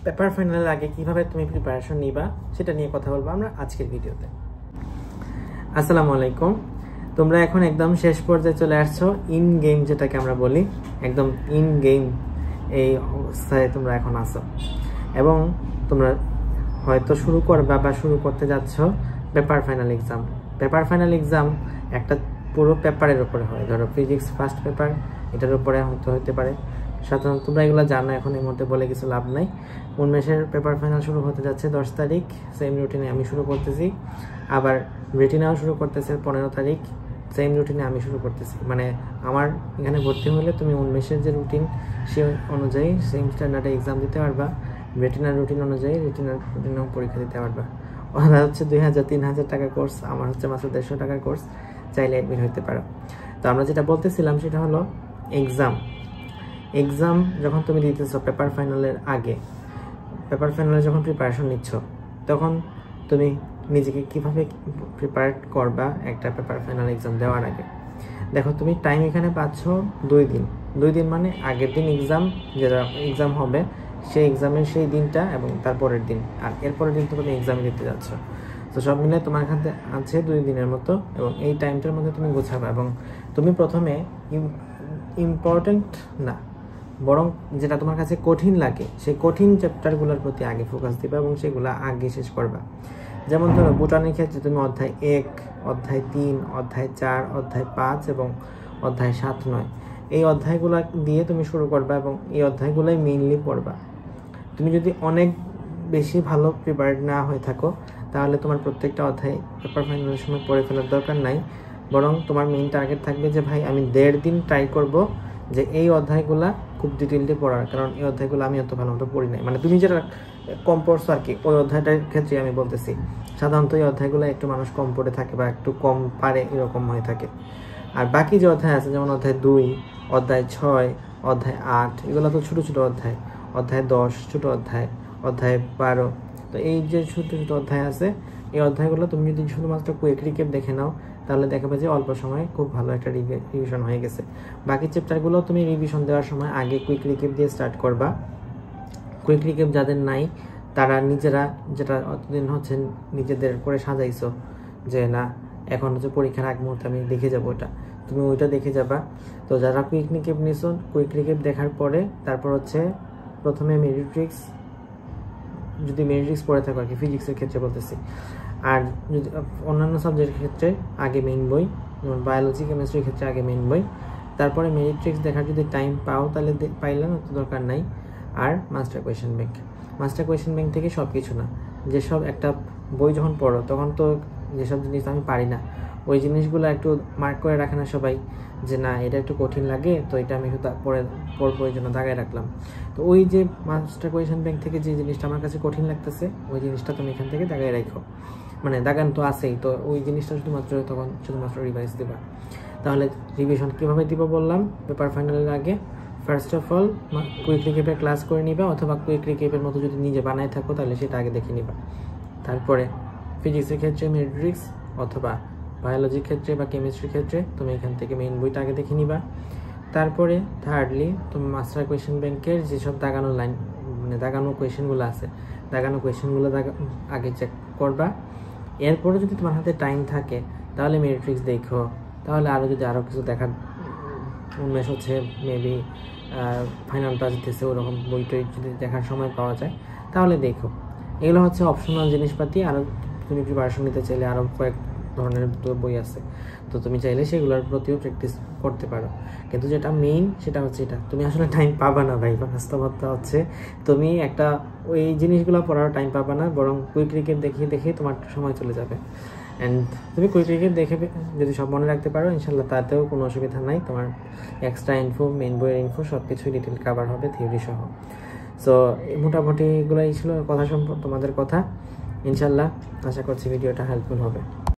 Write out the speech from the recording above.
Paper ফাইনালের আগে কিভাবে তুমি প্রিপারেশন নিবা সেটা নিয়ে কথা বলবো আমরা আজকের ভিডিওতে। আসসালামু আলাইকুম। তোমরা এখন একদম শেষ পর্যায়ে চলে আসছো, ইন গেম যেটাকে আমরা বলি, একদম ইন গেম এই অবস্থায় তোমরা এখন আসো এবং তোমরা হয়তো শুরু করবা বা শুরু করতে যাচ্ছ paper final exam. Paper final exam একটা পুরো পেপারের উপরে হয়, ধরো ফিজিক্স ফার্স্ট পেপার, এটার উপরে হয়তো হতে পারে। সাধারণত তোমরা এগুলো জানো, এখন এই মুহূর্তে বলে কিছু লাভ নাই। উন্মেষের পেপার ফাইনাল শুরু হতে যাচ্ছে 10 তারিখ, সেম রুটিনে আমি শুরু করতেছি। আবার রেটিনাও শুরু করতেছে 15 তারিখ, সেম রুটিনে আমি শুরু করতেছি। মানে আমার এখানে ভর্তি হলে তুমি উন্মেষের যে রুটিন সে অনুযায়ী সেম স্ট্যান্ডার্ডে এক্সাম দিতে পারবা, রেটিনার রুটিন অনুযায়ী রেটিনার রুটিনেও পরীক্ষা দিতে পারবা। ওরা হচ্ছে 2000-3000 টাকার কোর্স, আমার হচ্ছে মাত্র 150 টাকার কোর্স, চাইলে অ্যাডমিট হতে পারো। তো আমরা যেটা বলতেছিলাম সেটা হলো এক্সাম যখন তুমি দিতেছো পেপার ফাইনালের আগে, পেপার ফাইনালে যখন প্রিপারেশন নিচ্ছ, তখন তুমি নিজেকে কিভাবে প্রিপেয়ার করবা একটা পেপার ফাইনাল এক্সাম দেওয়ার আগে। দেখো তুমি টাইম এখানে পাচ্ছ 2 দিন মানে আগের দিন এক্সাম, যেটা এক্সাম হবে সেই এক্সামের সেই দিনটা এবং তারপরের দিন, আর এরপরের দিন তো তুমি এক্সামে দিতে যাচ্ছ। তো সব মিলে তোমার কাছে আছে 2 দিনের মতো, এবং এই টাইমটার মধ্যে তুমি গোছাবা। এবং তুমি প্রথমে ইম্পর্টেন্ট না, বরং যেটা তোমার কাছে কঠিন লাগে সেই কঠিন চ্যাপ্টারগুলোর প্রতি আগে ফোকাস দিবা এবং সেগুলো আগে শেষ করবা। যেমন ধরো বোটানির ক্ষেত্রে তুমি অধ্যায় 1, অধ্যায় 3, অধ্যায় 4, অধ্যায় 5 এবং অধ্যায় 7-9 এই অধ্যায়গুলো দিয়ে তুমি শুরু করবা এবং এই অধ্যায়গুলোই মেইনলি পড়বা। তুমি যদি অনেক বেশি ভালো প্রিপেয়ার্ড না হয়ে থাকো তাহলে তোমার প্রত্যেকটা অধ্যায় পেপার ফাইনালের সময় পড়ে ফেলার দরকার নাই, বরং তোমার মেইন টার্গেট থাকবে যে ভাই আমি 1.5 দিন ট্রাই করব যে এই অধ্যায়গুলা খুব ডিটেইলডে পড়ার, কারণ এই অধ্যায়গুলো আমি অত ভালো মতো পড়ি নাই। মানে তুমি যেটা কম পড়ছো আর কি, ওই অধ্যায়টার ক্ষেত্রে আমি বলতেছি। সাধারণত এই অধ্যায়গুলো একটু মানুষ কম পড়ে থাকে বা একটু কম পারে, এরকম হয়ে থাকে। আর বাকি যে অধ্যায় আছে, যেমন অধ্যায় 2, অধ্যায় 6, অধ্যায় 8, এগুলো তো ছোটো ছোটো অধ্যায়, অধ্যায় 10 ছোটো অধ্যায়, অধ্যায় 12। তো এই যে ছোটো ছোটো অধ্যায় আছে, এই অধ্যায়গুলো তুমি যদি শুধুমাত্র কুইক রিক্যাপ দেখে নাও তাহলে দেখাবে যে অল্প সময়ে খুব ভালো একটা রিভিশন হয়ে গেছে। বাকি চ্যাপ্টারগুলো তুমি রিভিশন দেওয়ার সময় আগে কুইক রিক্যাপ দিয়ে স্টার্ট করবা। কুইক রিক্যাপ যাদের নাই তারা নিজেরা, যেটা অতদিন হচ্ছে নিজেদের করে সাজাইছো যে না এখন হচ্ছে পরীক্ষার আগ মুহূর্তে আমি দেখে যাবো, ওটা তুমি ওইটা দেখে যাবা। তো যারা কুইক রিক্যাপ নিছো, কুইক রিক্যাপ দেখার পরে তারপর হচ্ছে প্রথমে মেরিট্রিক্স, যদি মেরিট্রিক্স পড়ে থাকো আর কি, ফিজিক্সের ক্ষেত্রে বলতেছি। আর যদি অন্যান্য সাবজেক্টের ক্ষেত্রে আগে মেইন বই, যেমন বায়োলজি কেমিস্ট্রির ক্ষেত্রে আগে মেইন বই, তারপরে মেরিট্রিক্স দেখার যদি টাইম পাও তাহলে পাইলে না, তো দরকার নাই। আর মাস্টার কোয়েশ্চেন ব্যাংক থেকে সব কিছু না, যেসব একটা বই যখন পড়ো তখন তো যেসব জিনিস আমি পারি না ওই জিনিসগুলো একটু মার্ক করে রাখে না সবাই, যে না এটা একটু কঠিন লাগে তো এটা আমি একটু পড়বো, এই জন্য দাগায় রাখলাম। তো ওই যে মাস্টার কোয়েশ্চেন ব্যাংক থেকে যে জিনিসটা আমার কাছে কঠিন লাগতেছে ওই জিনিসটা তুমি এখান থেকে দাগায় রাখো, মানে দাগান তো আছেই, তো ওই জিনিসটা শুধুমাত্র রিভাইজ দিবা। তাহলে রিভিশন কীভাবে দিব বললাম, পেপার ফাইনালের আগে ফার্স্ট অফ অল কুইক রিক্যাপের ক্লাস করে নিবা, অথবা কুইক রিক্যাপের মতো যদি নিজে বানায় থাকো তাহলে সেটা আগে দেখে নিবা। তারপরে ফিজিক্সের ক্ষেত্রে মেরিট্রিক্স, অথবা বায়োলজির ক্ষেত্রে বা কেমিস্ট্রির ক্ষেত্রে তুমি এখান থেকে মেইন বইটা আগে দেখে নিবা। তারপরে থার্ডলি তুমি মাস্টার কোয়েশ্চেন ব্যাংকের যেসব দাগানো লাইন, মানে দাগানো কোয়েশ্চেনগুলো আছে, দাগানো কোয়েশ্চেনগুলো আগে চেক করবা। এরপরে যদি তোমার হাতে টাইম থাকে তাহলে মেরিট্রিক্স দেখো, তাহলে আরও কিছু দেখার উন্মেষ হচ্ছে, মেবি ফাইনাল টাচ দিতেছে ওরকম বইটই যদি দেখার সময় পাওয়া যায় তাহলে দেখো। এগুলো হচ্ছে অপশনাল জিনিসপাতি। আরও তুমি প্রিপারেশন নিতে চাইলে আরও কয়েক ধরনের বই আছে, তো তুমি চাইলে সেগুলোর প্রতিও প্র্যাকটিস করতে পারো। কিন্তু যেটা মেইন সেটা হচ্ছে এটা, তুমি আসলে টাইম পাবা না ভাই, বাস্তবতা হচ্ছে তুমি একটা ওই জিনিসগুলো পড়ার টাইম পাবা না, বরং কুইক রিক্যাপ দেখে তোমার সময় চলে যাবে। অ্যান্ড তুমি কুইক রিক্যাপ দেখে যদি সব মনে রাখতে পারো ইনশাল্লাহ তাতেও কোনো অসুবিধা নাই, তোমার এক্সট্রা ইনফো, মেইন বইয়ের ইনফো সব কিছুই ডিটেল কভার হবে থিওরি সহ। সো মোটামুটি এগুলোই ছিল কথা তোমাদের কথা। ইনশাল্লাহ আশা করছি ভিডিওটা হেল্পফুল হবে।